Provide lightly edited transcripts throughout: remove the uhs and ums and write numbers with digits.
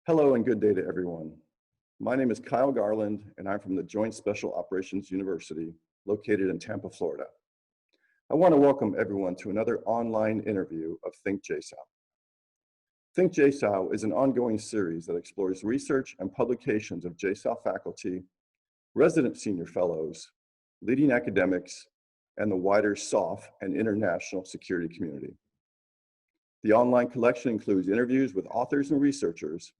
Hello and good day to everyone. My name is Kyle Garland and I'm from the Joint Special Operations University located in Tampa, Florida. I want to welcome everyone to another online interview of Think JSOW. Think JSOW is an ongoing series that explores research and publications of JSOW faculty, resident senior fellows, leading academics, and the wider SOF and international security community. The online collection includes interviews with authors and researchers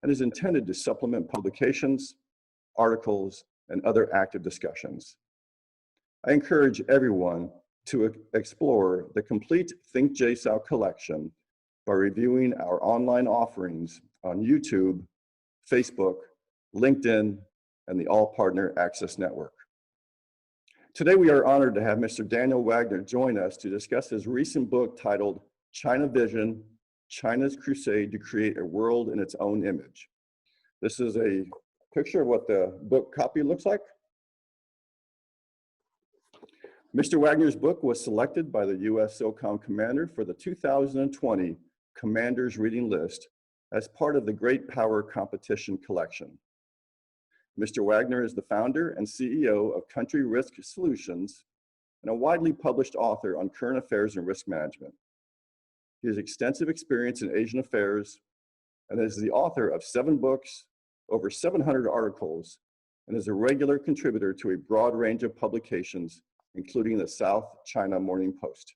and is intended to supplement publications, articles, and other active discussions. I encourage everyone to explore the complete Think JSOW collection by reviewing our online offerings on YouTube, Facebook, LinkedIn, and the All Partner Access Network. Today we are honored to have Mr. Daniel Wagner join us to discuss his recent book titled China Vision, China's Crusade to Create a World in Its Own Image. This is a picture of what the book copy looks like. Mr. Wagner's book was selected by the USChina Commander for the 2020 Commander's Reading List as part of the Great Power Competition collection. Mr. Wagner is the founder and CEO of Country Risk Solutions and a widely published author on current affairs and risk management. He has extensive experience in Asian affairs and is the author of 7 books, over 700 articles, and is a regular contributor to a broad range of publications, including the South China Morning Post.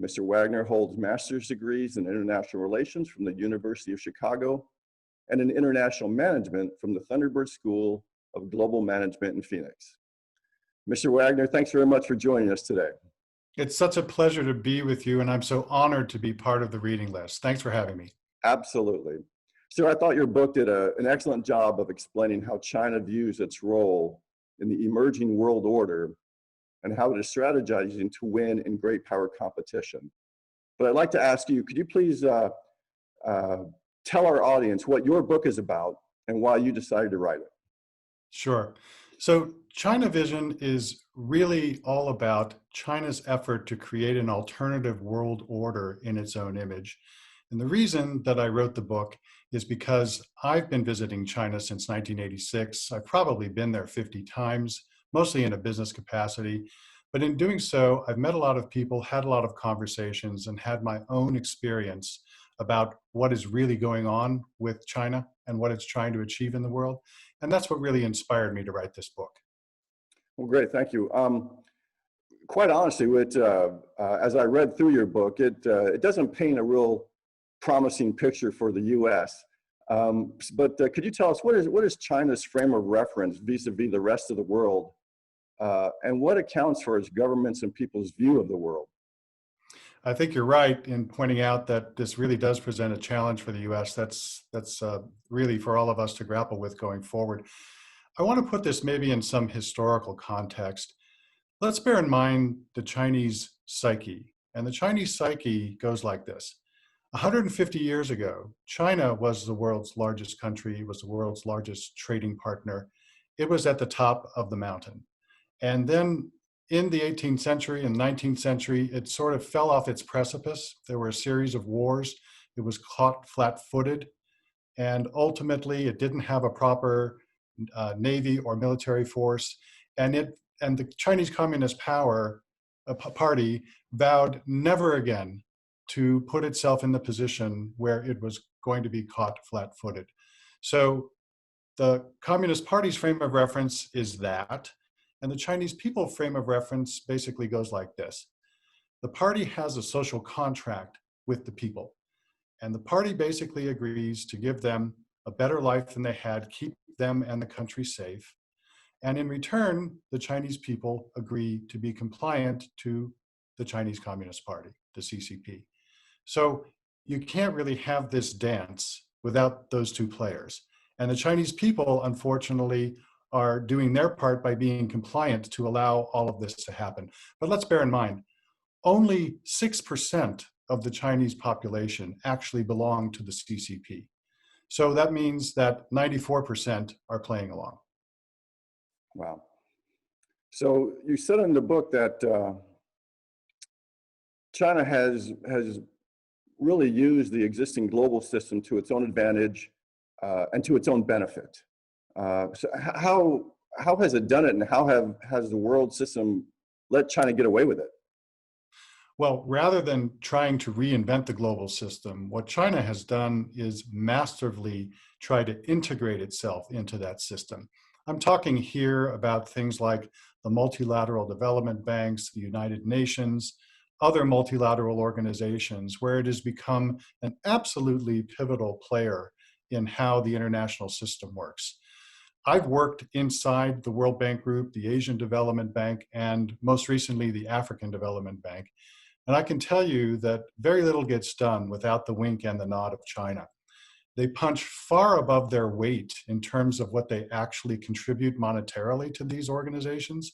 Mr. Wagner holds master's degrees in international relations from the University of Chicago and in international management from the Thunderbird School of Global Management in Phoenix. Mr. Wagner, thanks very much for joining us today. It's such a pleasure to be with you, and I'm so honored to be part of the reading list. Thanks for having me. Absolutely. Sir, I thought your book did an excellent job of explaining how China views its role in the emerging world order and how it is strategizing to win in great power competition. But I'd like to ask you, could you please tell our audience what your book is about and why you decided to write it? Sure. So China Vision is really all about China's effort to create an alternative world order in its own image. And the reason that I wrote the book is because I've been visiting China since 1986. I've probably been there 50 times, mostly in a business capacity. But in doing so, I've met a lot of people, had a lot of conversations, and had my own experience about what is really going on with China and what it's trying to achieve in the world. And that's what really inspired me to write this book. Well, great, thank you. Quite honestly, as I read through your book, it doesn't paint a real promising picture for the U.S. But could you tell us what is China's frame of reference vis-a-vis the rest of the world, and what accounts for its governments and people's view of the world? I think you're right in pointing out that this really does present a challenge for the U.S. That's really for all of us to grapple with going forward. I want to put this maybe in some historical context. Let's bear in mind the Chinese psyche. And the Chinese psyche goes like this. 150 years ago, China was the world's largest country, was the world's largest trading partner. It was at the top of the mountain. And then in the 18th century and 19th century, it sort of fell off its precipice. There were a series of wars. It was caught flat-footed. And ultimately, it didn't have a proper navy or military force. And the Chinese Communist Party vowed never again to put itself in the position where it was going to be caught flat-footed. So the Communist Party's frame of reference is that. And the Chinese people frame of reference basically goes like this. The party has a social contract with the people. And the party basically agrees to give them a better life than they had, keep them and the country safe. And in return, the Chinese people agree to be compliant to the Chinese Communist Party, the CCP. So you can't really have this dance without those two players. And the Chinese people, unfortunately, are doing their part by being compliant to allow all of this to happen. But let's bear in mind, only 6% of the Chinese population actually belong to the CCP. So that means that 94% are playing along. Wow. So you said in the book that China has really used the existing global system to its own advantage and to its own benefit. How has it done it, and has the world system let China get away with it? Well, rather than trying to reinvent the global system, what China has done is masterfully try to integrate itself into that system. I'm talking here about things like the multilateral development banks, the United Nations, other multilateral organizations, where it has become an absolutely pivotal player in how the international system works. I've worked inside the World Bank Group, the Asian Development Bank, and most recently the African Development Bank. And I can tell you that very little gets done without the wink and the nod of China. They punch far above their weight in terms of what they actually contribute monetarily to these organizations.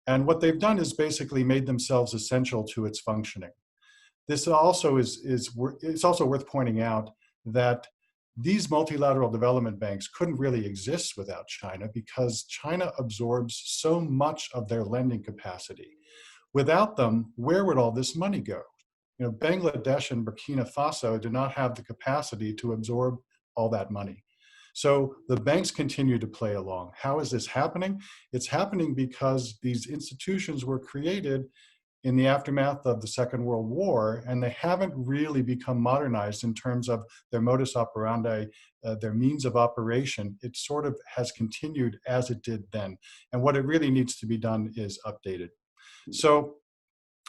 And what they've done is basically made themselves essential to its functioning. This also it's also worth pointing out that these multilateral development banks couldn't really exist without China because China absorbs so much of their lending capacity. Without them, where would all this money go? Bangladesh and Burkina Faso do not have the capacity to absorb all that money. So the banks continue to play along. How is this happening? It's happening because these institutions were created in the aftermath of the Second World War, and they haven't really become modernized in terms of their modus operandi, their means of operation. It sort of has continued as it did then. And what it really needs to be done is updated. So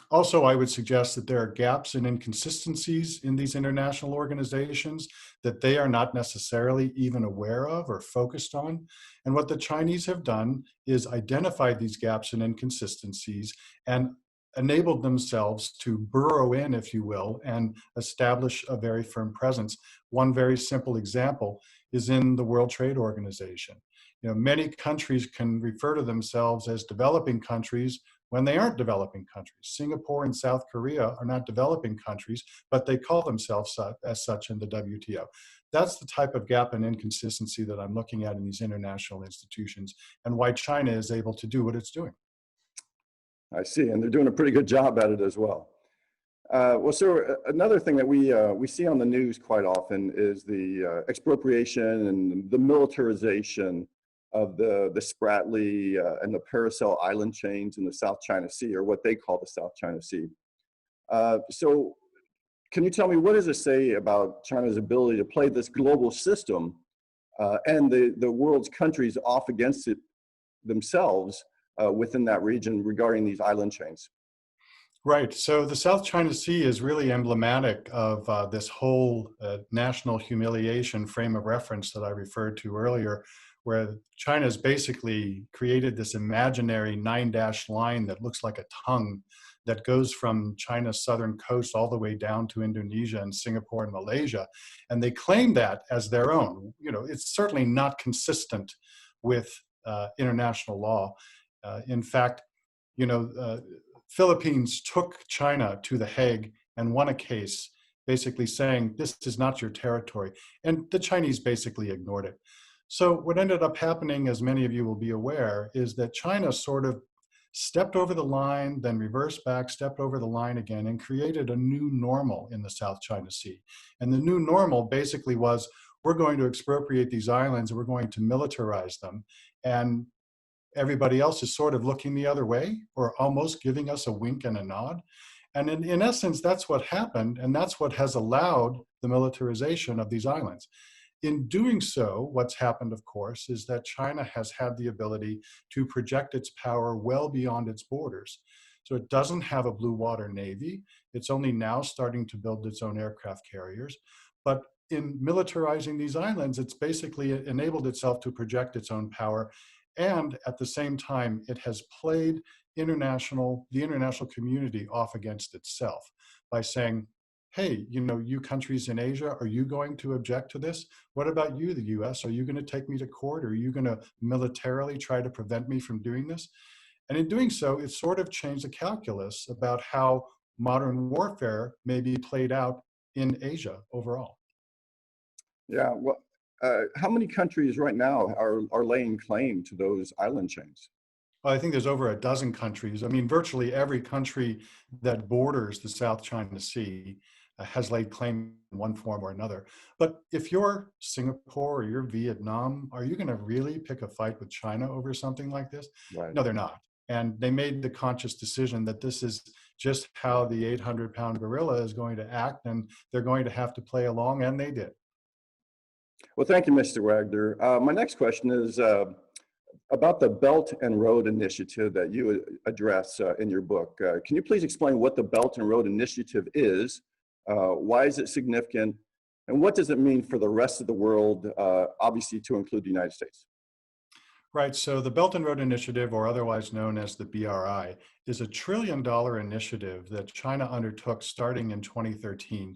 also, I would suggest that there are gaps and inconsistencies in these international organizations that they are not necessarily even aware of or focused on. And what the Chinese have done is identify these gaps and inconsistencies and enabled themselves to burrow in, if you will, and establish a very firm presence. One very simple example is in the World Trade Organization. Many countries can refer to themselves as developing countries when they aren't developing countries. Singapore and South Korea are not developing countries, but they call themselves as such in the WTO. That's the type of gap and inconsistency that I'm looking at in these international institutions and why China is able to do what it's doing. I see, and they're doing a pretty good job at it as well. Well, sir, another thing that we see on the news quite often is the expropriation and the militarization of the Spratly and the Paracel island chains in the South China Sea, or what they call the South China Sea. So can you tell me, what does it say about China's ability to play this global system and the world's countries off against it themselves within that region regarding these island chains? Right. So the South China Sea is really emblematic of this whole national humiliation frame of reference that I referred to earlier, where China's basically created this imaginary 9-dash line that looks like a tongue that goes from China's southern coast all the way down to Indonesia and Singapore and Malaysia. And they claim that as their own. It's certainly not consistent with international law. In fact, Philippines took China to The Hague and won a case basically saying, this is not your territory. And the Chinese basically ignored it. So what ended up happening, as many of you will be aware, is that China sort of stepped over the line, then reversed back, stepped over the line again, and created a new normal in the South China Sea. And the new normal basically was, we're going to expropriate these islands and we're going to militarize them. And everybody else is sort of looking the other way or almost giving us a wink and a nod. And in essence, that's what happened. And that's what has allowed the militarization of these islands. In doing so, what's happened, of course, is that China has had the ability to project its power well beyond its borders. So it doesn't have a blue water navy. It's only now starting to build its own aircraft carriers. But in militarizing these islands, it's basically enabled itself to project its own power. And at the same time, it has played the international community off against itself by saying, hey, you countries in Asia, are you going to object to this? What about you, the US? Are you going to take me to court? Are you going to militarily try to prevent me from doing this? And in doing so, it sort of changed the calculus about how modern warfare may be played out in Asia overall. Yeah, well, how many countries right now are laying claim to those island chains? I think there's over a dozen countries. I mean, virtually every country that borders the South China Sea has laid claim in one form or another. But if you're Singapore or you're Vietnam, are you going to really pick a fight with China over something like this? Right. No, they're not. And they made the conscious decision that this is just how the 800-pound gorilla is going to act, and they're going to have to play along, and they did. Well, thank you, Mr. Wagner. My next question is about the Belt and Road Initiative that you address in your book. Can you please explain what the Belt and Road Initiative is? Why is it significant? And what does it mean for the rest of the world, obviously to include the United States? Right, so the Belt and Road Initiative, or otherwise known as the BRI, is a $1 trillion initiative that China undertook starting in 2013.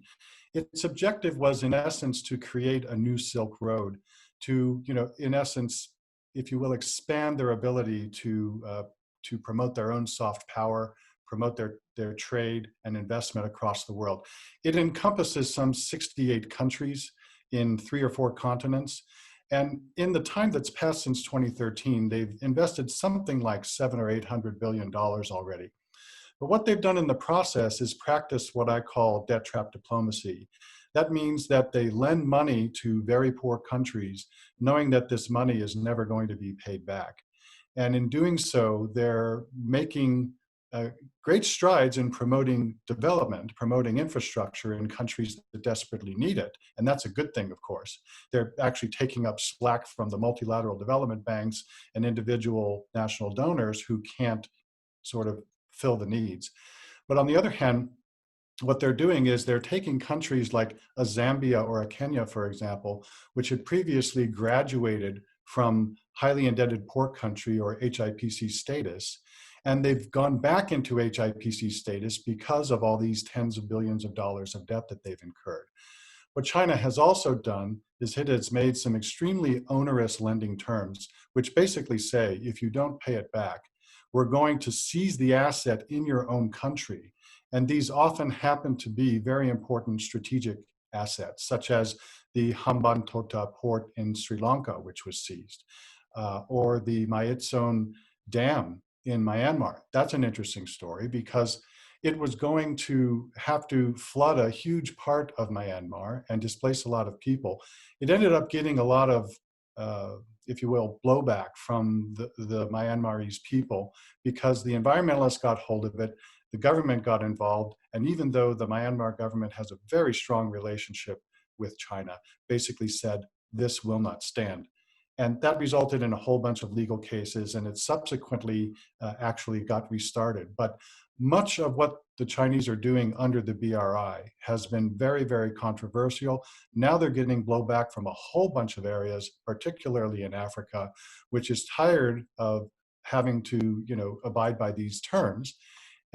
Its objective was, in essence, to create a new Silk Road, to, in essence, if you will, expand their ability to promote their own soft power, promote their trade and investment across the world. It encompasses some 68 countries in 3 or 4 continents. And in the time that's passed since 2013, they've invested something like $700 or $800 billion already. But what they've done in the process is practice what I call debt trap diplomacy. That means that they lend money to very poor countries, knowing that this money is never going to be paid back. And in doing so, they're making great strides in promoting development, promoting infrastructure in countries that desperately need it. And that's a good thing, of course. They're actually taking up slack from the multilateral development banks and individual national donors who can't sort of fill the needs. But on the other hand, what they're doing is they're taking countries like a Zambia or a Kenya, for example, which had previously graduated from highly indebted poor country or HIPC status, and they've gone back into HIPC status because of all these tens of billions of dollars of debt that they've incurred. What China has also done is it has made some extremely onerous lending terms, which basically say, if you don't pay it back, we're going to seize the asset in your own country. And these often happen to be very important strategic assets, such as the Hambantota port in Sri Lanka, which was seized, or the Myitsone Dam in Myanmar. That's an interesting story because it was going to have to flood a huge part of Myanmar and displace a lot of people. It ended up getting a lot of, if you will, blowback from the Myanmarese people because the environmentalists got hold of it, the government got involved, and even though the Myanmar government has a very strong relationship with China, basically said, this will not stand. And that resulted in a whole bunch of legal cases, and it subsequently actually got restarted. But much of what the Chinese are doing under the BRI has been very, very controversial. Now they're getting blowback from a whole bunch of areas, particularly in Africa, which is tired of having to, abide by these terms.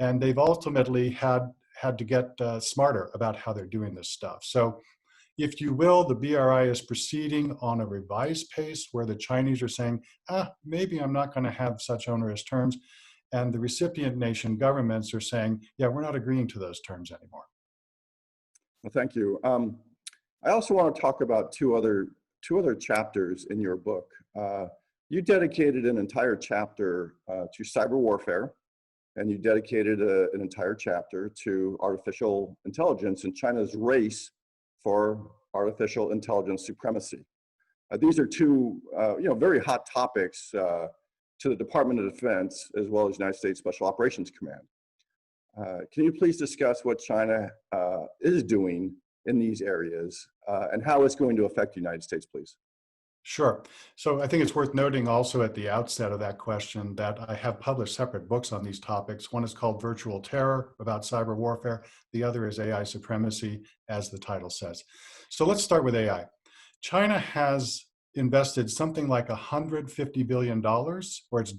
And they've ultimately had to get smarter about how they're doing this stuff. So if you will, the BRI is proceeding on a revised pace where the Chinese are saying, maybe I'm not going to have such onerous terms. And the recipient nation governments are saying, yeah, we're not agreeing to those terms anymore. Well, thank you. I also want to talk about two other chapters in your book. You dedicated an entire chapter to cyber warfare, and you dedicated an entire chapter to artificial intelligence and China's race for artificial intelligence supremacy. These are two, very hot topics to the Department of Defense as well as United States Special Operations Command. Can you please discuss what China is doing in these areas and how it's going to affect the United States, please? Sure. So I think it's worth noting also at the outset of that question that I have published separate books on these topics. One is called Virtual Terror, about cyber warfare. The other is AI Supremacy, as the title says. So let's start with AI. China has invested something like $150 billion, or it's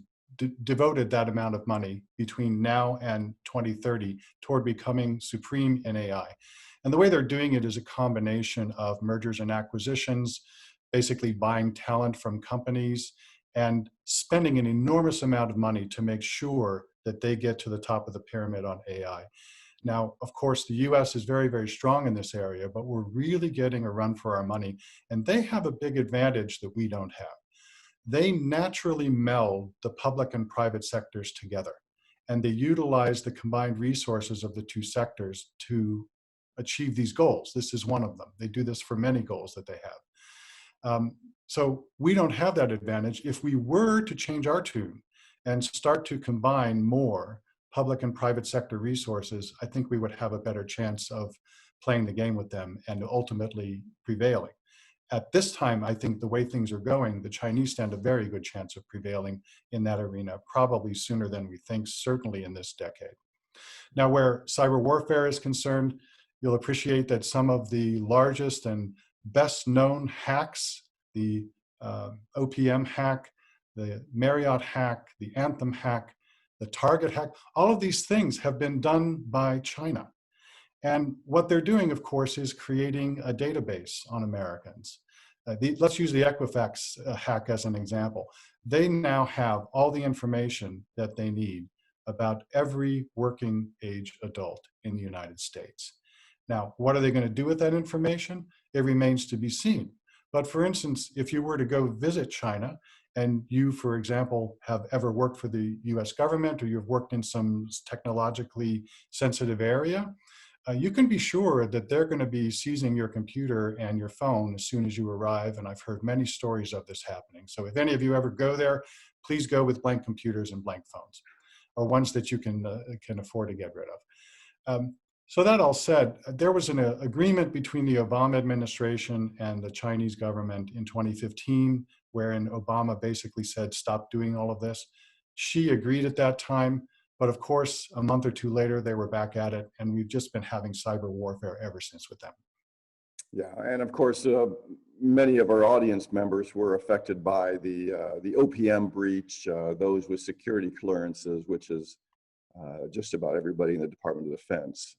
devoted that amount of money between now and 2030 toward becoming supreme in AI. And the way they're doing it is a combination of mergers and acquisitions, basically buying talent from companies and spending an enormous amount of money to make sure that they get to the top of the pyramid on AI. Now, of course, the US is very, very strong in this area, but we're really getting a run for our money. And they have a big advantage that we don't have. They naturally meld the public and private sectors together. And they utilize the combined resources of the two sectors to achieve these goals. This is one of them. They do this for many goals that they have. So we don't have that advantage. If we were to change our tune and start to combine more public and private sector resources, I think we would have a better chance of playing the game with them and ultimately prevailing. At this time, I think the way things are going, the Chinese stand a very good chance of prevailing in that arena, probably sooner than we think, certainly in this decade. Now, where cyber warfare is concerned, you'll appreciate that some of the largest and best known hacks, the OPM hack, the Marriott hack, the Anthem hack, the Target hack, all of these things have been done by China. And what they're doing, of course, is creating a database on Americans. Let's use the Equifax hack as an example. They now have all the information that they need about every working age adult in the United States. Now, what are they going to do with that information? It remains to be seen. But for instance, if you were to go visit China, and you, for example, have ever worked for the US government, or you've worked in some technologically sensitive area, you can be sure that they're going to be seizing your computer and your phone as soon as you arrive. And I've heard many stories of this happening. So if any of you ever go there, please go with blank computers and blank phones, or ones that you can afford to get rid of. So that all said, there was an agreement between the Obama administration and the Chinese government in 2015, wherein Obama basically said, stop doing all of this. Xi agreed at that time. But of course, a month or two later, they were back at it, and we've just been having cyber warfare ever since with them. Yeah, and of course, many of our audience members were affected by the OPM breach, those with security clearances, which is just about everybody in the Department of Defense.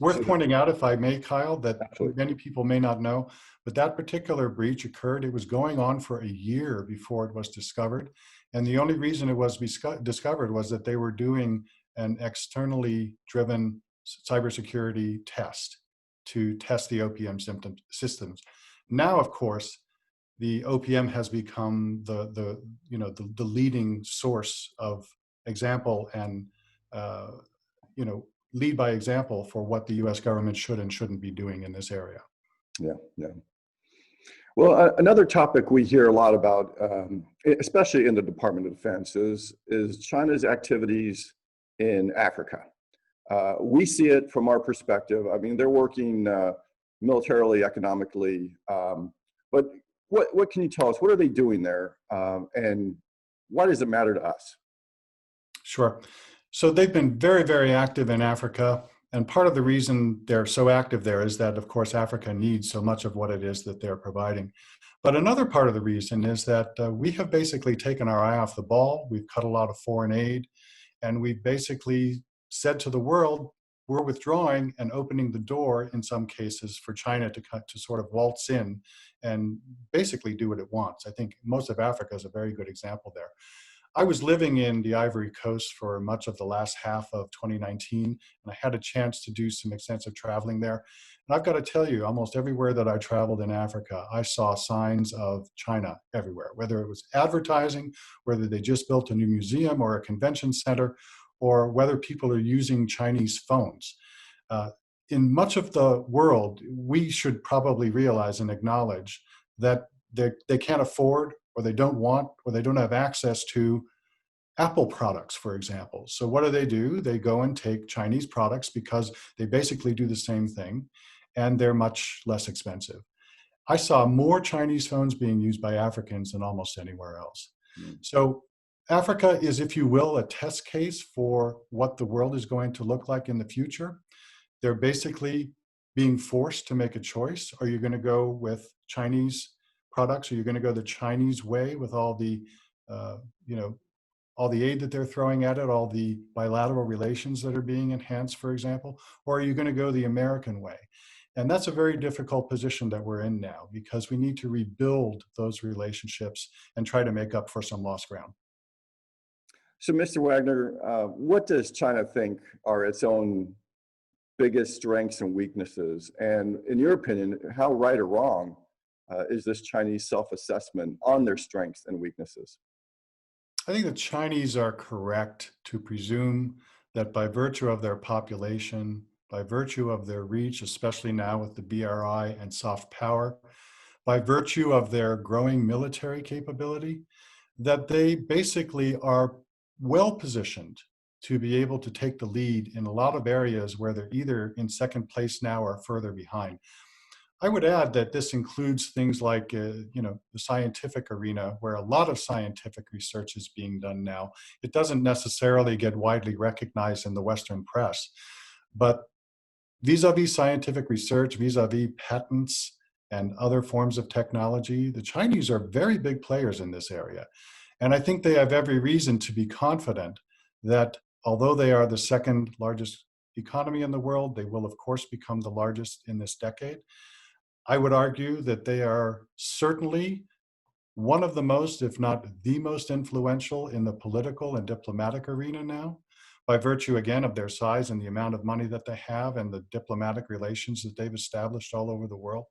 Worth pointing out, if I may, Kyle, that Absolutely. many people may not know, but that particular breach occurred, it was going on for a year before it was discovered. And the only reason it was discovered was that they were doing an externally driven cybersecurity test to test the OPM systems. Now, of course, the OPM has become the leading source of example and lead by example for what the U.S. government should and shouldn't be doing in this area. Yeah, yeah. Well, another topic we hear a lot about, especially in the Department of Defense, is China's activities in Africa. We see it from our perspective. I mean, they're working militarily, economically, but what can you tell us? What are they doing there, and why does it matter to us? Sure. So they've been very, very active in Africa. And part of the reason they're so active there is that, of course, Africa needs so much of what it is that they're providing. But another part of the reason is that we have basically taken our eye off the ball. We've cut a lot of foreign aid, and we've basically said to the world, we're withdrawing and opening the door in some cases for China to sort of waltz in and basically do what it wants. I think most of Africa is a very good example there. I was living in the Ivory Coast for much of the last half of 2019, and I had a chance to do some extensive traveling there. And I've got to tell you, almost everywhere that I traveled in Africa, I saw signs of China everywhere, whether it was advertising, whether they just built a new museum or a convention center, or whether people are using Chinese phones. In much of the world, we should probably realize and acknowledge that they can't afford, or they don't want, or they don't have access to Apple products, for example. So what do? They go and take Chinese products because they basically do the same thing, and they're much less expensive. I saw more Chinese phones being used by Africans than almost anywhere else. So Africa is, if you will, a test case for what the world is going to look like in the future. They're basically being forced to make a choice. Are you going to go with Chinese products? Are you going to go the Chinese way with all the, all the aid that they're throwing at it, all the bilateral relations that are being enhanced, for example? Or are you going to go the American way? And that's a very difficult position that we're in now, because we need to rebuild those relationships and try to make up for some lost ground. So, Mr. Wagner, what does China think are its own biggest strengths and weaknesses? And in your opinion, how right or wrong is this Chinese self-assessment on their strengths and weaknesses? I think the Chinese are correct to presume that by virtue of their population, by virtue of their reach, especially now with the BRI and soft power, by virtue of their growing military capability, that they basically are well positioned to be able to take the lead in a lot of areas where they're either in second place now or further behind. I would add that this includes things like, the scientific arena, where a lot of scientific research is being done now. It doesn't necessarily get widely recognized in the Western press, but vis-a-vis scientific research, vis-a-vis patents and other forms of technology, the Chinese are very big players in this area. And I think they have every reason to be confident that although they are the second largest economy in the world, they will of course become the largest in this decade. I would argue that they are certainly one of the most, if not the most influential in the political and diplomatic arena now, by virtue again of their size and the amount of money that they have and the diplomatic relations that they've established all over the world.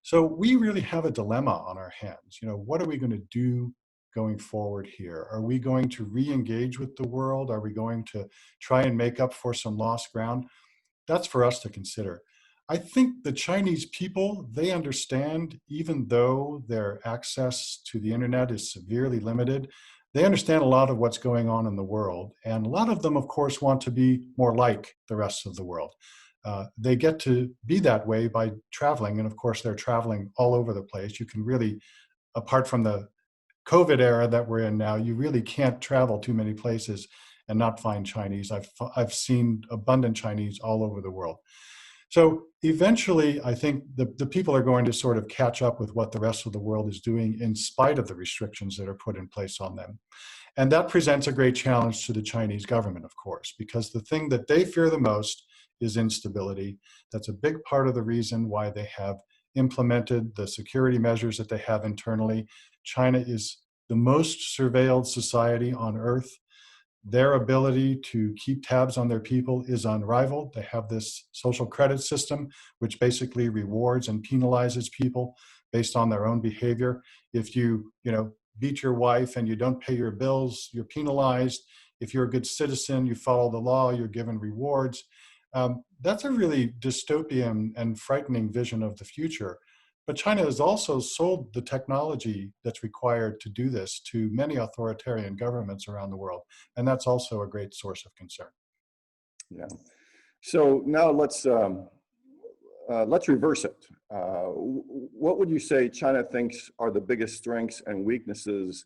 So we really have a dilemma on our hands. What are we going to do going forward here? Are we going to re-engage with the world? Are we going to try and make up for some lost ground? That's for us to consider. I think the Chinese people, they understand, even though their access to the internet is severely limited, they understand a lot of what's going on in the world. And a lot of them, of course, want to be more like the rest of the world. They get to be that way by traveling. And of course, they're traveling all over the place. You can really, apart from the COVID era that we're in now, you really can't travel too many places and not find Chinese. I've seen abundant Chinese all over the world. So eventually, I think the people are going to sort of catch up with what the rest of the world is doing in spite of the restrictions that are put in place on them. And that presents a great challenge to the Chinese government, of course, because the thing that they fear the most is instability. That's a big part of the reason why they have implemented the security measures that they have internally. China is the most surveilled society on earth. Their ability to keep tabs on their people is unrivaled. They have this social credit system, which basically rewards and penalizes people based on their own behavior. If you beat your wife and you don't pay your bills, you're penalized. If you're a good citizen, you follow the law, you're given rewards. That's a really dystopian and frightening vision of the future. But China has also sold the technology that's required to do this to many authoritarian governments around the world. And that's also a great source of concern. Yeah. So now let's reverse it. What would you say China thinks are the biggest strengths and weaknesses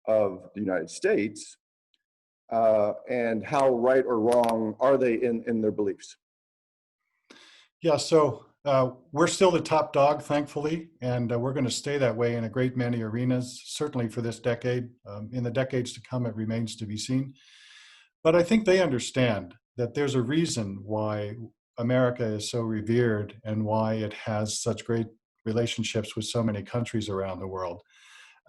of the United States? And how right or wrong are they in their beliefs? Yeah, so we're still the top dog, thankfully, and we're going to stay that way in a great many arenas, certainly for this decade. In the decades to come, it remains to be seen. But I think they understand that there's a reason why America is so revered and why it has such great relationships with so many countries around the world.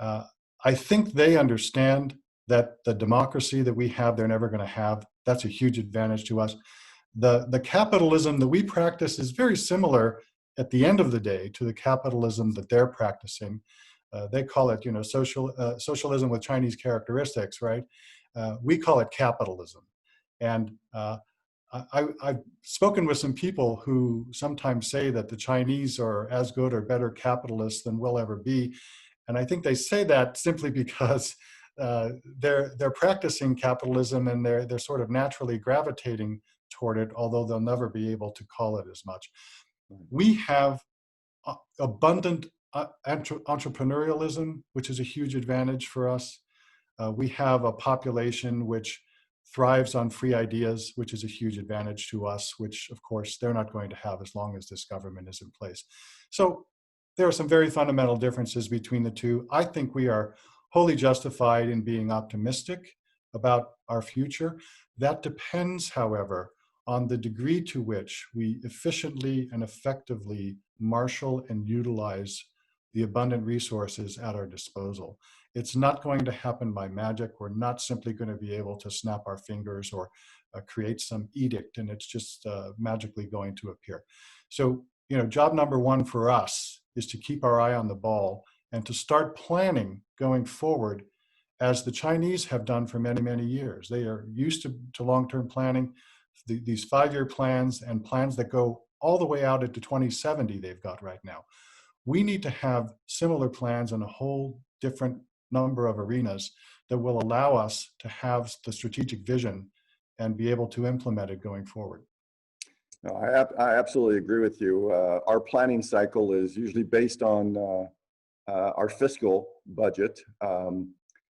I think they understand that the democracy that we have, they're never going to have. That's a huge advantage to us. The capitalism that we practice is very similar at the end of the day to the capitalism that they're practicing. They call it, socialism with Chinese characteristics, right? We call it capitalism. And I've spoken with some people who sometimes say that the Chinese are as good or better capitalists than we'll ever be. And I think they say that simply because they're practicing capitalism and they're sort of naturally gravitating toward it, although they'll never be able to call it as much. We have abundant entrepreneurialism, which is a huge advantage for us. We have a population which thrives on free ideas, which is a huge advantage to us, which of course they're not going to have as long as this government is in place. So there are some very fundamental differences between the two. I think we are wholly justified in being optimistic about our future. That depends, however, on the degree to which we efficiently and effectively marshal and utilize the abundant resources at our disposal. It's not going to happen by magic. We're not simply going to be able to snap our fingers or create some edict and it's just magically going to appear. So, job number one for us is to keep our eye on the ball and to start planning going forward as the Chinese have done for many, many years. They are used to long-term planning. these 5-year plans and plans that go all the way out into 2070 they've got right now. We need to have similar plans in a whole different number of arenas that will allow us to have the strategic vision and be able to implement it going forward. No, I absolutely agree with you. Our planning cycle is usually based on our fiscal budget.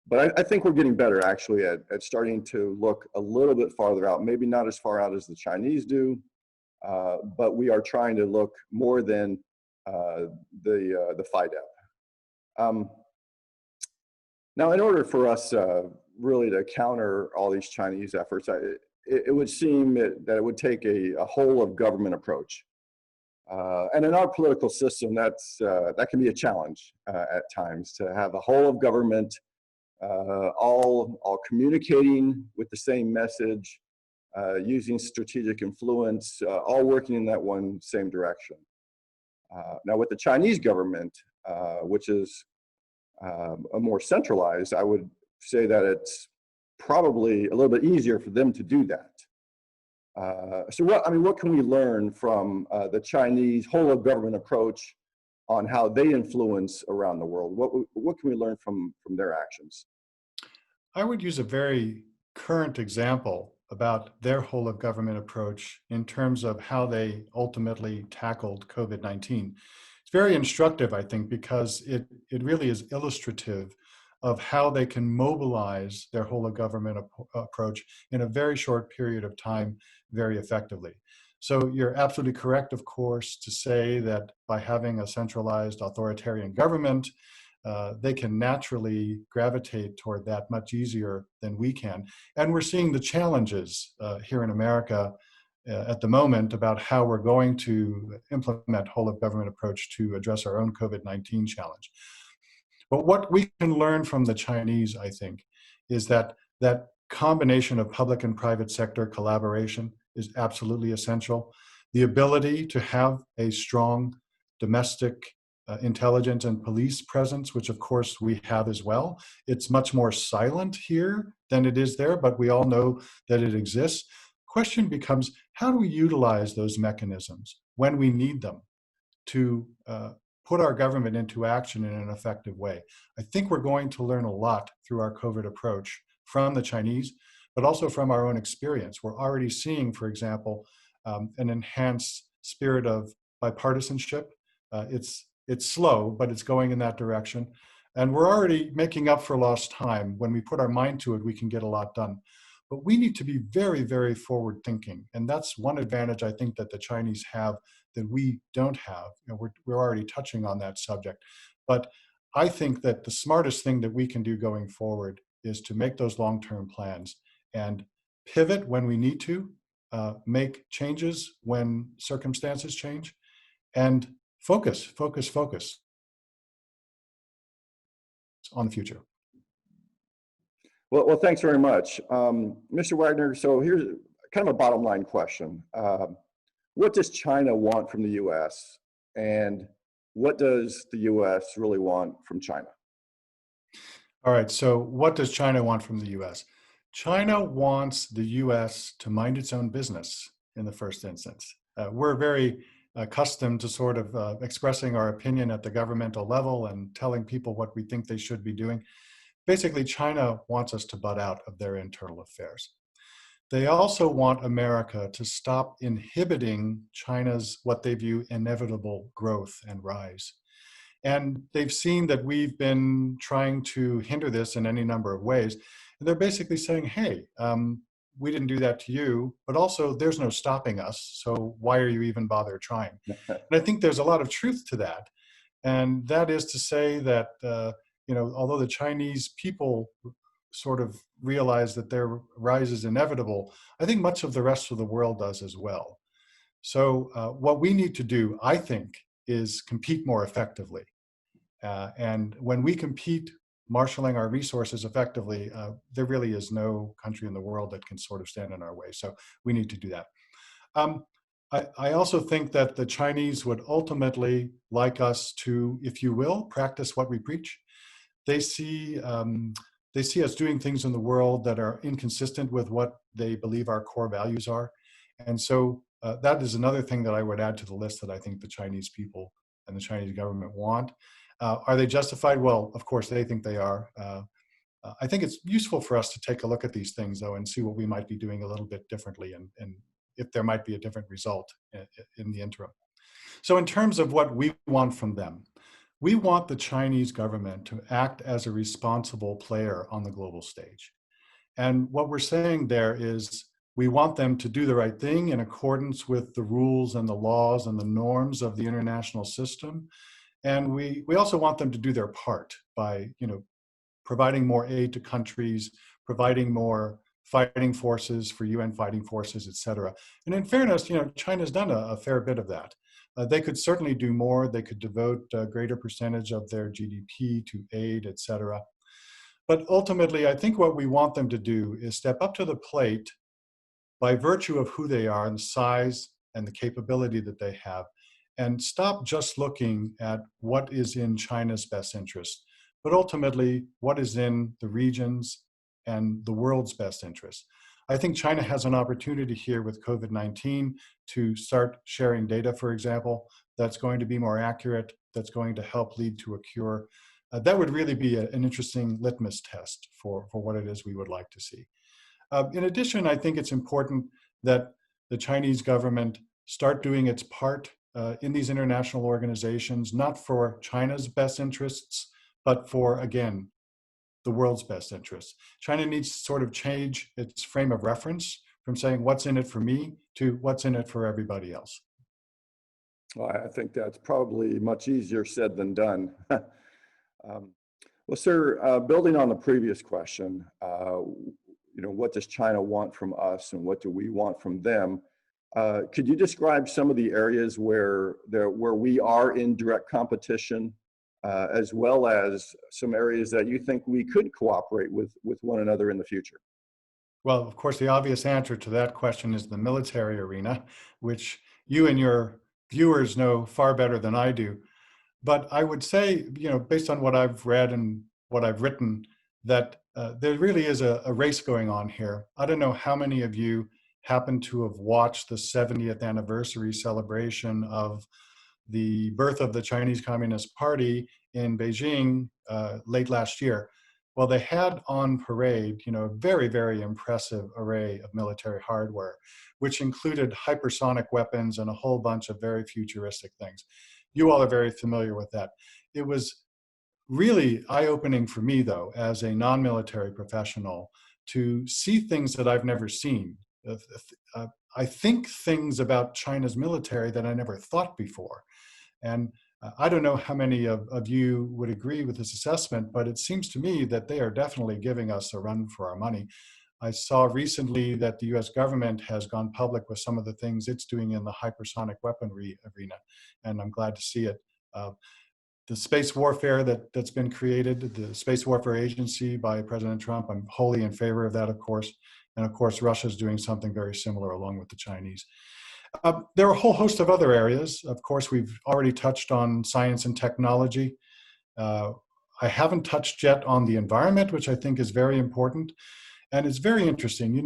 But I think we're getting better actually at starting to look a little bit farther out, maybe not as far out as the Chinese do, but we are trying to look more than the FIDEP. Now, in order for us really to counter all these Chinese efforts, it would seem that it would take a whole of government approach. And in our political system, that can be a challenge at times, to have a whole of government all communicating with the same message, using strategic influence, all working in that one same direction. Now with the Chinese government, which is a more centralized, I would say that it's probably a little bit easier for them to do that. So what can we learn from the Chinese whole of government approach on how they influence around the world? What can we learn from their actions? I would use a very current example about their whole of government approach in terms of how they ultimately tackled COVID-19. It's very instructive, I think, because it really is illustrative of how they can mobilize their whole of government approach in a very short period of time very effectively. So you're absolutely correct, of course, to say that by having a centralized authoritarian government, they can naturally gravitate toward that much easier than we can. And we're seeing the challenges here in America at the moment about how we're going to implement whole of government approach to address our own COVID-19 challenge. But what we can learn from the Chinese, I think, is that that combination of public and private sector collaboration is absolutely essential. The ability to have a strong domestic intelligence and police presence, which of course we have as well. It's much more silent here than it is there, but we all know that it exists. Question becomes, how do we utilize those mechanisms when we need them to put our government into action in an effective way? I think we're going to learn a lot through our COVID approach from the Chinese, but also from our own experience. We're already seeing, for example, an enhanced spirit of bipartisanship. It's slow, but it's going in that direction. And we're already making up for lost time. When we put our mind to it, we can get a lot done. But we need to be very, very forward thinking. And that's one advantage I think that the Chinese have that we don't have. You know, we're already touching on that subject. But I think that the smartest thing that we can do going forward is to make those long-term plans and pivot when we need to, make changes when circumstances change, and focus on the future. Well, thanks very much. Mr. Wagner, so here's kind of a bottom line question. What does China want from the US, and what does the US really want from China? All right, so what does China want from the US? China wants the US to mind its own business in the first instance. We're very accustomed to sort of expressing our opinion at the governmental level and telling people what we think they should be doing. Basically, China wants us to butt out of their internal affairs. They also want America to stop inhibiting China's, what they view, inevitable growth and rise. And they've seen that we've been trying to hinder this in any number of ways. And they're basically saying, hey, we didn't do that to you, but also there's no stopping us. So why are you even bother trying? And I think there's a lot of truth to that. And that is to say that, although the Chinese people sort of realize that their rise is inevitable, I think much of the rest of the world does as well. So what we need to do, I think, is compete more effectively. And when we compete, marshaling our resources effectively, there really is no country in the world that can sort of stand in our way. So we need to do that. I also think that the Chinese would ultimately like us to, if you will, practice what we preach. They see us doing things in the world that are inconsistent with what they believe our core values are. And so that is another thing that I would add to the list that I think the Chinese people and the Chinese government want. Are they justified? Well, of course, they think they are. I think it's useful for us to take a look at these things, though, and see what we might be doing a little bit differently, and if there might be a different result in the interim. So in terms of what we want from them, we want the Chinese government to act as a responsible player on the global stage. And what we're saying there is we want them to do the right thing in accordance with the rules and the laws and the norms of the international system. And we also want them to do their part by, providing more aid to countries, providing more fighting forces for UN fighting forces, et cetera. And in fairness, China's done a fair bit of that. They could certainly do more. They could devote a greater percentage of their GDP to aid, et cetera. But ultimately, I think what we want them to do is step up to the plate by virtue of who they are and the size and the capability that they have, and stop just looking at what is in China's best interest, but ultimately what is in the region's and the world's best interest. I think China has an opportunity here with COVID-19 to start sharing data, for example, that's going to be more accurate, that's going to help lead to a cure. That would really be an interesting litmus test for what it is we would like to see. In addition, I think it's important that the Chinese government start doing its part in these international organizations, not for China's best interests, but for, again, the world's best interests. China needs to sort of change its frame of reference from saying what's in it for me to what's in it for everybody else. Well, I think that's probably much easier said than done. Well, sir, building on the previous question, what does China want from us and what do we want from them? Could you describe some of the areas where we are in direct competition, as well as some areas that you think we could cooperate with one another in the future? Well, of course, the obvious answer to that question is the military arena, which you and your viewers know far better than I do. But I would say, based on what I've read and what I've written, that there really is a race going on here. I don't know how many of you happen to have watched the 70th anniversary celebration of the birth of the Chinese Communist Party in Beijing late last year. Well, they had on parade, a very, very impressive array of military hardware, which included hypersonic weapons and a whole bunch of very futuristic things. You all are very familiar with that. It was really eye-opening for me, though, as a non-military professional, to see things that I've never seen. I think things about China's military that I never thought before. And I don't know how many of you would agree with this assessment, but it seems to me that they are definitely giving us a run for our money. I saw recently that the US government has gone public with some of the things it's doing in the hypersonic weaponry arena, and I'm glad to see it. The space warfare that's been created, the Space Warfare Agency by President Trump, I'm wholly in favor of that, of course. And of course, Russia's doing something very similar along with the Chinese. There are a whole host of other areas. Of course, we've already touched on science and technology. I haven't touched yet on the environment, which I think is very important. And it's very interesting.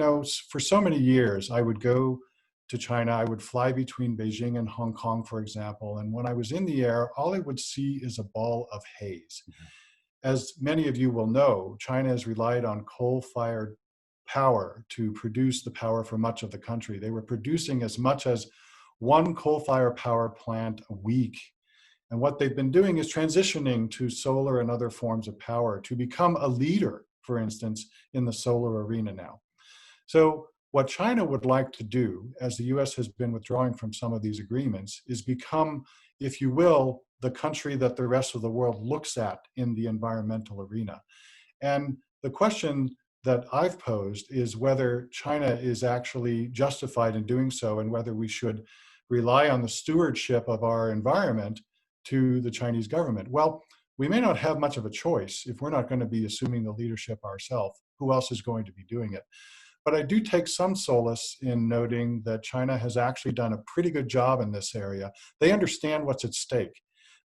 For so many years, I would go to China. I would fly between Beijing and Hong Kong, for example. And when I was in the air, all I would see is a ball of haze. As many of you will know, China has relied on coal-fired power to produce the power for much of the country. They were producing as much as one coal-fired power plant a week. And what they've been doing is transitioning to solar and other forms of power to become a leader, for instance, in the solar arena now. So what China would like to do, as the US has been withdrawing from some of these agreements, is become, if you will, the country that the rest of the world looks at in the environmental arena. And the question that I've posed is whether China is actually justified in doing so, and whether we should rely on the stewardship of our environment to the Chinese government. Well, we may not have much of a choice if we're not going to be assuming the leadership ourselves. Who else is going to be doing it? But I do take some solace in noting that China has actually done a pretty good job in this area. They understand what's at stake.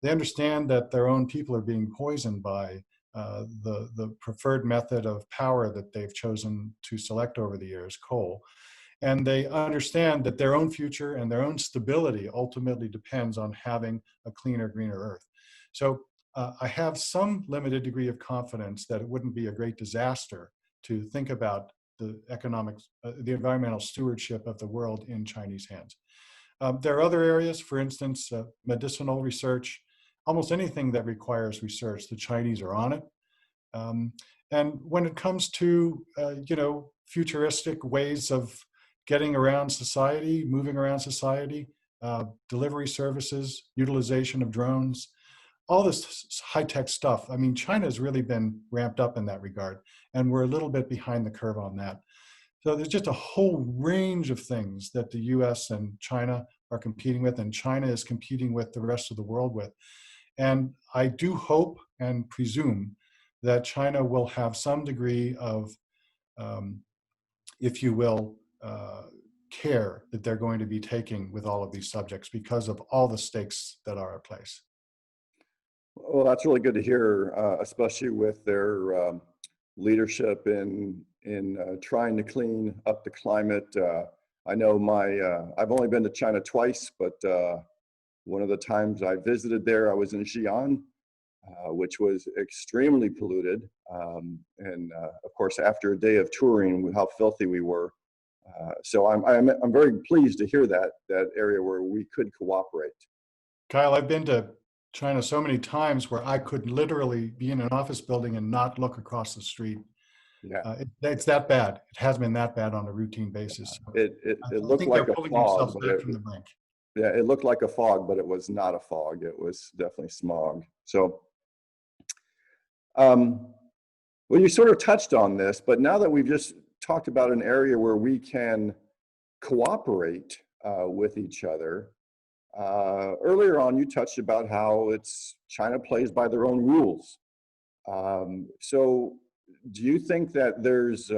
They understand that their own people are being poisoned by the preferred method of power that they've chosen to select over the years, coal. And they understand that their own future and their own stability ultimately depends on having a cleaner, greener Earth. So I have some limited degree of confidence that it wouldn't be a great disaster to think about the the environmental stewardship of the world in Chinese hands. There are other areas, for instance, medicinal research, almost anything that requires research, the Chinese are on it. Um, and when it comes to, futuristic ways of getting around society, moving around society, delivery services, utilization of drones, all this high-tech stuff. I mean, China has really been ramped up in that regard, and we're a little bit behind the curve on that. So there's just a whole range of things that the US and China are competing with, and China is competing with the rest of the world with. And I do hope and presume that China will have some degree of, um, if you will, care that they're going to be taking with all of these subjects because of all the stakes that are at place. Well, that's really good to hear, especially with their leadership in trying to clean up the climate. I know I've only been to China twice, but one of the times I visited there, I was in Xi'an, which was extremely polluted. And of course, after a day of touring, how filthy we were. So I'm very pleased to hear that area where we could cooperate. Kyle, I've been to China so many times where I could literally be in an office building and not look across the street. Yeah, It's that bad. It has been that bad on a routine basis. it I looked think they're like a pulling fog, themselves but back from the brink. yeah, it looked like a fog, but it was not a fog. It was definitely smog. So, well, you sort of touched on this, but now that we've just talked about an area where we can cooperate with each other, earlier on you touched about how China plays by their own rules. So do you think that there's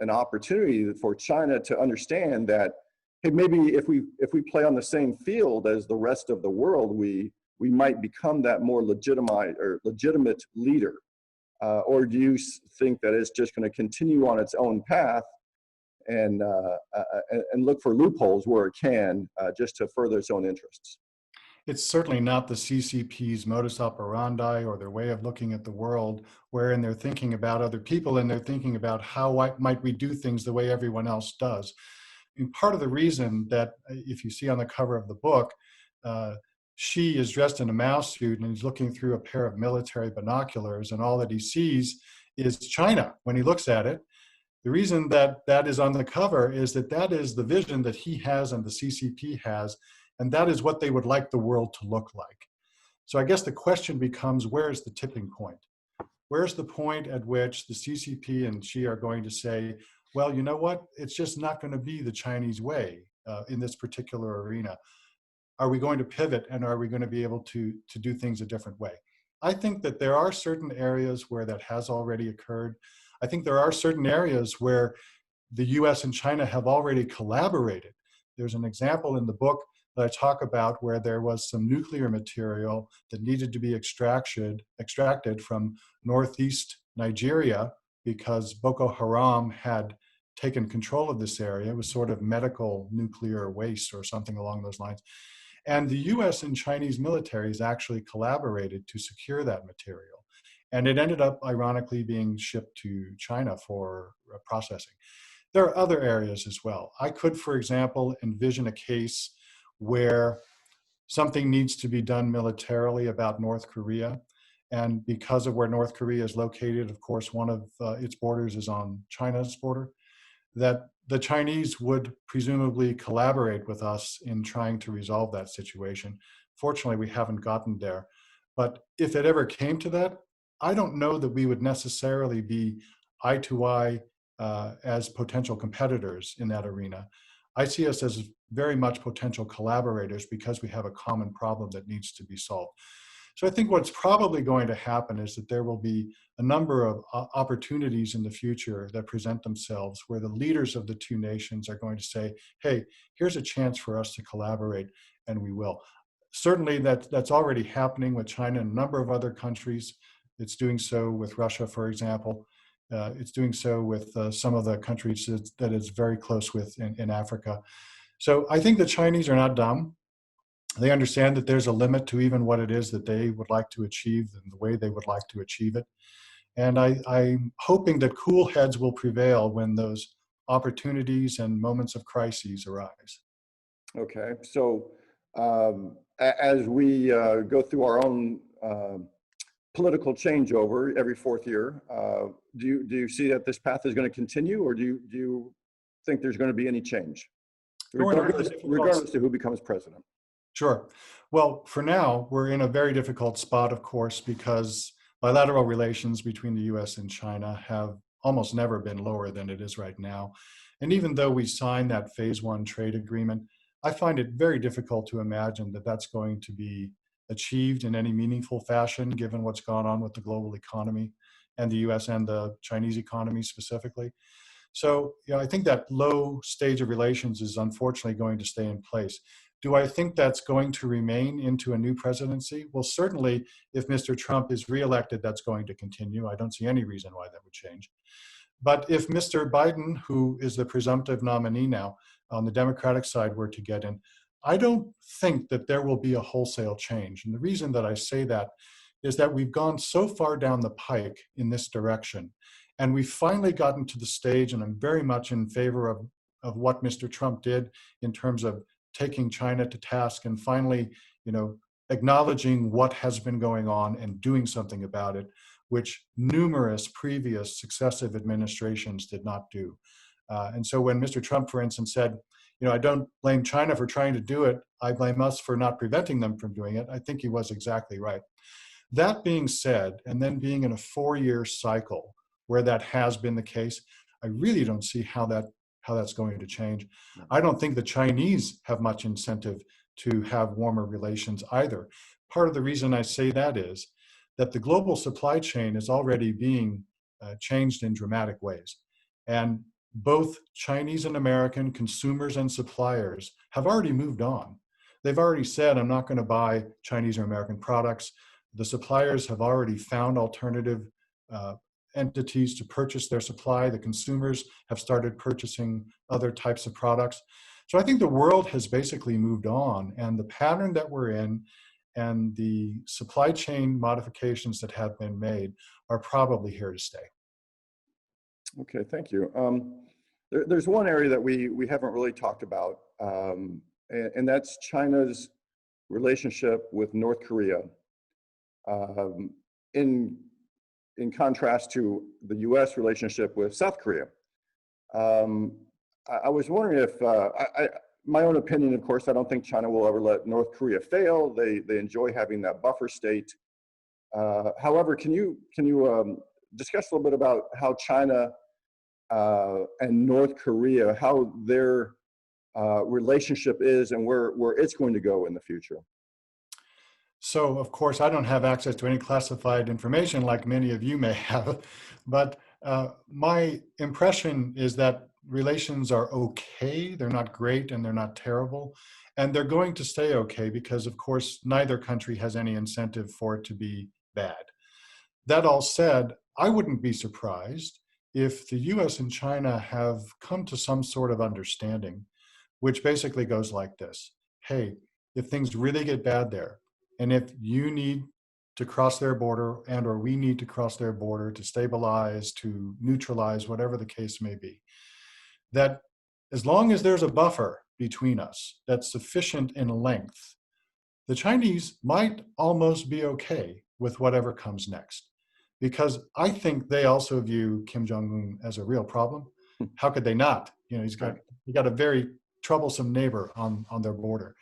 an opportunity for China to understand that, hey, maybe if we play on the same field as the rest of the world, we might become that more legitimate leader? Or do you think that it's just going to continue on its own path and look for loopholes where it can, just to further its own interests? It's certainly not the CCP's modus operandi or their way of looking at the world, wherein they're thinking about other people and they're thinking about how might we do things the way everyone else does. And part of the reason that, if you see on the cover of the book, Xi is dressed in a mouse suit and he's looking through a pair of military binoculars, and all that he sees is China when he looks at it. The reason that that is on the cover is that that is the vision that he has and the CCP has, and that is what they would like the world to look like. So I guess the question becomes, where is the tipping point? Where's the point at which the CCP and Xi are going to say, well, you know what? It's just not going to be the Chinese way in this particular arena. Are we going to pivot, and are we going to be able to do things a different way? I think that there are certain areas where that has already occurred. I think there are certain areas where the US and China have already collaborated. There's an example in the book that I talk about where there was some nuclear material that needed to be extracted from northeast Nigeria because Boko Haram had taken control of this area. It was sort of medical nuclear waste or something along those lines. And the US and Chinese militaries actually collaborated to secure that material. And it ended up, ironically, being shipped to China for processing. There are other areas as well. I could, for example, envision a case where something needs to be done militarily about North Korea. And because of where North Korea is located, of course, one of its borders is on China's border, that the Chinese would presumably collaborate with us in trying to resolve that situation. Fortunately, we haven't gotten there. But if it ever came to that, I don't know that we would necessarily be eye to eye as potential competitors in that arena. I see us as very much potential collaborators because we have a common problem that needs to be solved. So I think what's probably going to happen is that there will be a number of opportunities in the future that present themselves where the leaders of the two nations are going to say, hey, here's a chance for us to collaborate, and we will. Certainly that's already happening with China and a number of other countries. It's doing so with Russia, for example. It's doing so with some of the countries that it's very close with in Africa. So I think the Chinese are not dumb. They understand that there's a limit to even what it is that they would like to achieve and the way they would like to achieve it. And I'm hoping that cool heads will prevail when those opportunities and moments of crises arise. Okay, so as we go through our own political changeover every fourth year, do you see that this path is going to continue, or do you think there's going to be any change, regardless of who becomes president? Sure. Well, for now, we're in a very difficult spot, of course, because bilateral relations between the US and China have almost never been lower than it is right now. And even though we signed that phase one trade agreement, I find it very difficult to imagine that that's going to be achieved in any meaningful fashion, given what's gone on with the global economy and the US and the Chinese economy specifically. So, I think that low stage of relations is unfortunately going to stay in place. Do I think that's going to remain into a new presidency? Well, certainly, if Mr. Trump is reelected, that's going to continue. I don't see any reason why that would change. But if Mr. Biden, who is the presumptive nominee now on the Democratic side, were to get in, I don't think that there will be a wholesale change. And the reason that I say that is that we've gone so far down the pike in this direction. And we've finally gotten to the stage, and I'm very much in favor of what Mr. Trump did in terms of taking China to task and finally, acknowledging what has been going on and doing something about it, which numerous previous successive administrations did not do. And so when Mr. Trump, for instance, said, I don't blame China for trying to do it, I blame us for not preventing them from doing it, I think he was exactly right. That being said, and then being in a 4-year cycle where that has been the case, I really don't see how that's going to change. I don't think the Chinese have much incentive to have warmer relations either. Part of the reason I say that is that the global supply chain is already being changed in dramatic ways. And both Chinese and American consumers and suppliers have already moved on. They've already said, I'm not going to buy Chinese or American products. The suppliers have already found alternative entities to purchase their supply. The consumers have started purchasing other types of products. So I think the world has basically moved on, and the pattern that we're in and the supply chain modifications that have been made are probably here to stay. Okay, thank you. There's one area that we haven't really talked about, and that's China's relationship with North Korea. In contrast to the U.S. relationship with South Korea. I was wondering if, my own opinion, of course, I don't think China will ever let North Korea fail. They enjoy having that buffer state. However, can you discuss a little bit about how China and North Korea, how their relationship is and where it's going to go in the future? So, of course, I don't have access to any classified information like many of you may have, but my impression is that relations are okay. They're not great and they're not terrible. And they're going to stay okay because, of course, neither country has any incentive for it to be bad. That all said, I wouldn't be surprised if the US and China have come to some sort of understanding, which basically goes like this. Hey, if things really get bad there, and if you need to cross their border and or we need to cross their border to stabilize, to neutralize, whatever the case may be, that as long as there's a buffer between us that's sufficient in length, the Chinese might almost be okay with whatever comes next. Because I think they also view Kim Jong-un as a real problem. How could they not? He's got a very troublesome neighbor on their border.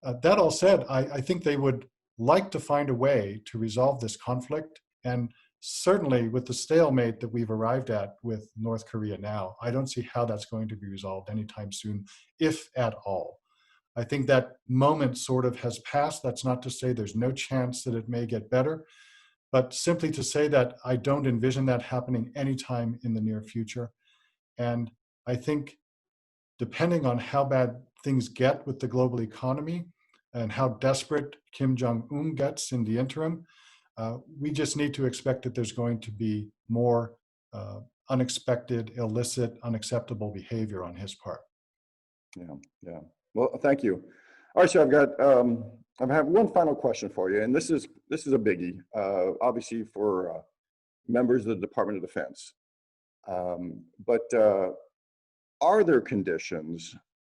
That all said, I think they would like to find a way to resolve this conflict. And certainly with the stalemate that we've arrived at with North Korea now, I don't see how that's going to be resolved anytime soon, if at all. I think that moment sort of has passed. That's not to say there's no chance that it may get better, but simply to say that I don't envision that happening anytime in the near future. And I think depending on how bad things get with the global economy and how desperate Kim Jong-un gets in the interim, we just need to expect that there's going to be more unexpected, illicit, unacceptable behavior on his part. Yeah, yeah. Well, thank you. All right, so I have one final question for you, and this is a biggie, obviously for members of the Department of Defense. But are there conditions,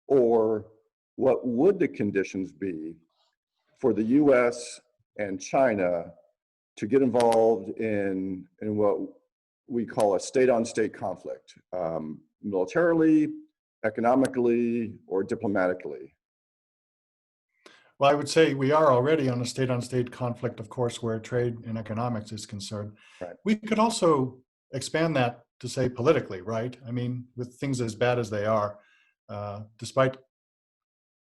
or what would the conditions be for the U.S. and China to get involved in what we call a state-on-state conflict, militarily, economically, or diplomatically? Well, I would say we are already on a state-on-state conflict, of course, where trade and economics is concerned. Right. We could also expand that to say politically, right? I mean, with things as bad as they are, despite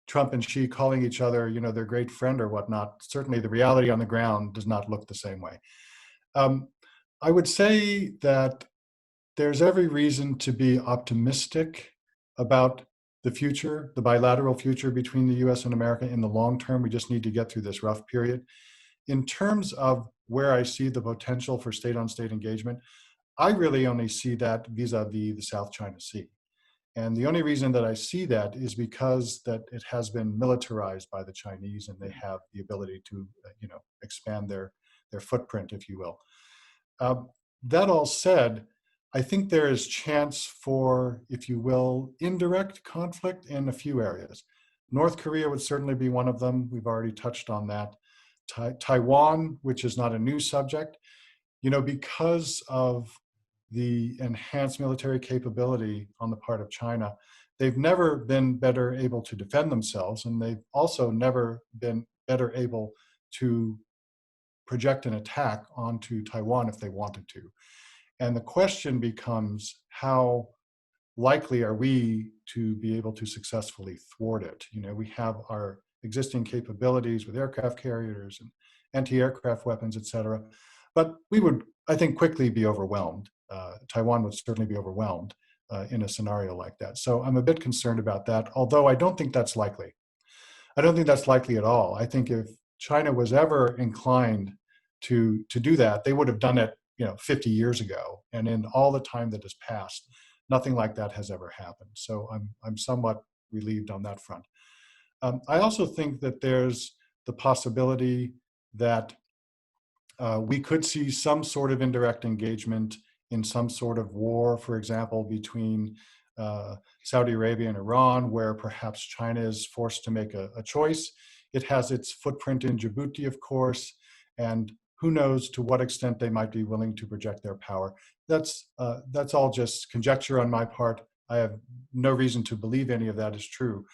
Trump and Xi calling each other, their great friend or whatnot, certainly the reality on the ground does not look the same way. I would say that there's every reason to be optimistic about the future, the bilateral future between the US and America in the long term. We just need to get through this rough period. In terms of where I see the potential for state-on-state engagement, I really only see that vis-a-vis the South China Sea. And the only reason that I see that is because that it has been militarized by the Chinese, and they have the ability to, expand their footprint, if you will. That all said, I think there is chance for, if you will, indirect conflict in a few areas. North Korea would certainly be one of them. We've already touched on that. Taiwan, which is not a new subject, because of the enhanced military capability on the part of China, they've never been better able to defend themselves, and they've also never been better able to project an attack onto Taiwan if they wanted to. And the question becomes, how likely are we to be able to successfully thwart it? We have our existing capabilities with aircraft carriers and anti-aircraft weapons, et cetera. But we would, I think, quickly be overwhelmed. Taiwan would certainly be overwhelmed in a scenario like that. So I'm a bit concerned about that, although I don't think that's likely. I don't think that's likely at all. I think if China was ever inclined to do that, they would have done it 50 years ago. And in all the time that has passed, nothing like that has ever happened. So I'm somewhat relieved on that front. I also think that there's the possibility that we could see some sort of indirect engagement in some sort of war, for example, between Saudi Arabia and Iran, where perhaps China is forced to make a choice. It has its footprint in Djibouti, of course, and who knows to what extent they might be willing to project their power. That's all just conjecture on my part. I have no reason to believe any of that is true.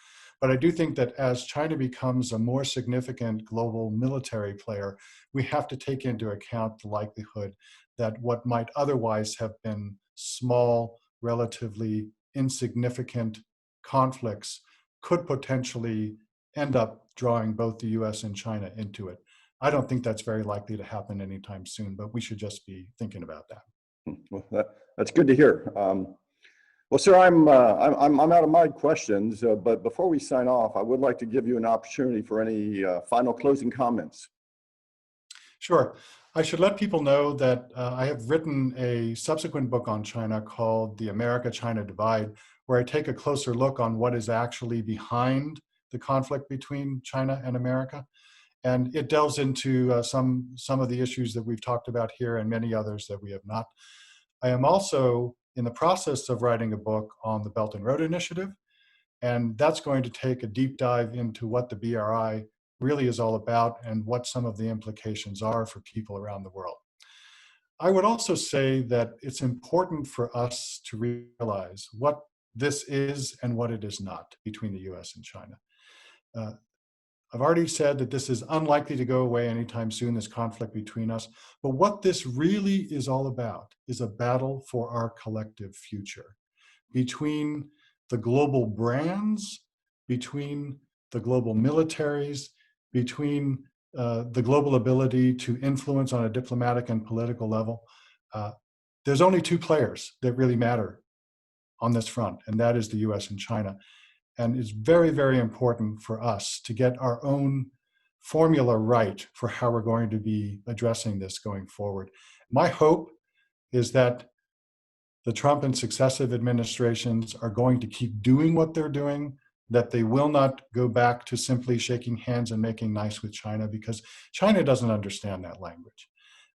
But I do think that as China becomes a more significant global military player, we have to take into account the likelihood that what might otherwise have been small, relatively insignificant conflicts could potentially end up drawing both the US and China into it. I don't think that's very likely to happen anytime soon, but we should just be thinking about that. Well, that's good to hear. Well, sir, I'm out of my questions, but before we sign off, I would like to give you an opportunity for any final closing comments. Sure. I should let people know that I have written a subsequent book on China called The America-China Divide, where I take a closer look on what is actually behind the conflict between China and America. And it delves into some of the issues that we've talked about here and many others that we have not. I am also in the process of writing a book on the Belt and Road Initiative, and that's going to take a deep dive into what the BRI really is all about and what some of the implications are for people around the world. I would also say that it's important for us to realize what this is and what it is not between the US and China. I've already said that this is unlikely to go away anytime soon, this conflict between us. But what this really is all about is a battle for our collective future between the global brands, between the global militaries, between the global ability to influence on a diplomatic and political level. There's only two players that really matter on this front, and that is the US and China. And it's very, very important for us to get our own formula right for how we're going to be addressing this going forward. My hope is that the Trump and successive administrations are going to keep doing what they're doing, that they will not go back to simply shaking hands and making nice with China, because China doesn't understand that language.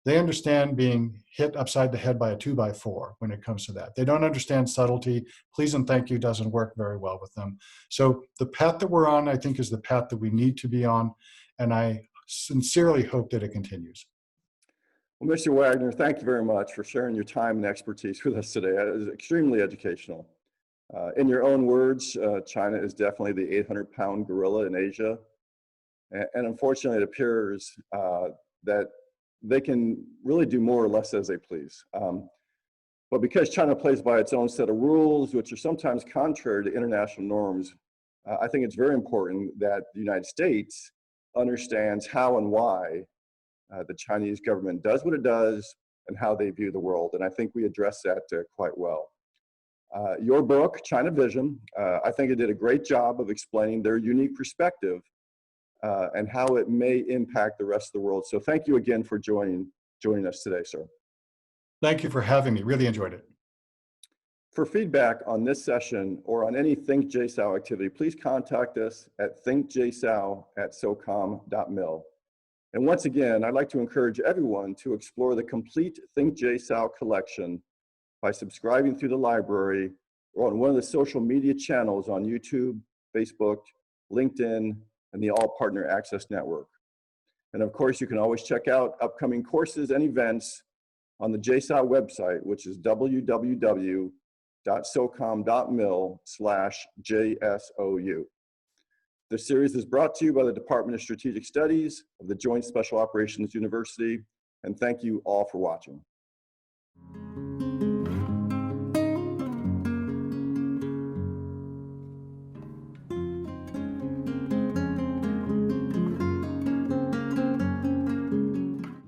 They understand being hit upside the head by a 2x4 when it comes to that. They don't understand subtlety. Please and thank you doesn't work very well with them. So the path that we're on, I think, is the path that we need to be on. And I sincerely hope that it continues. Well, Mr. Wagner, thank you very much for sharing your time and expertise with us today. It was extremely educational. In your own words, China is definitely the 800-pound gorilla in Asia. And unfortunately, it appears that they can really do more or less as they please. But because China plays by its own set of rules, which are sometimes contrary to international norms, I think it's very important that the United States understands how and why the Chinese government does what it does and how they view the world. And I think we address that quite well. Your book, China Vision, I think it did a great job of explaining their unique perspective and how it may impact the rest of the world. So thank you again for joining us today, sir. Thank you for having me. Really enjoyed it. For feedback on this session or on any Think JSOW activity, please contact us at thinkjsow@socom.mil. And once again, I'd like to encourage everyone to explore the complete Think JSOW collection by subscribing through the library or on one of the social media channels on YouTube, Facebook, LinkedIn, and the All Partner Access Network. And of course, you can always check out upcoming courses and events on the JSOW website, which is www.socom.mil/JSOU. This series is brought to you by the Department of Strategic Studies of the Joint Special Operations University, and thank you all for watching.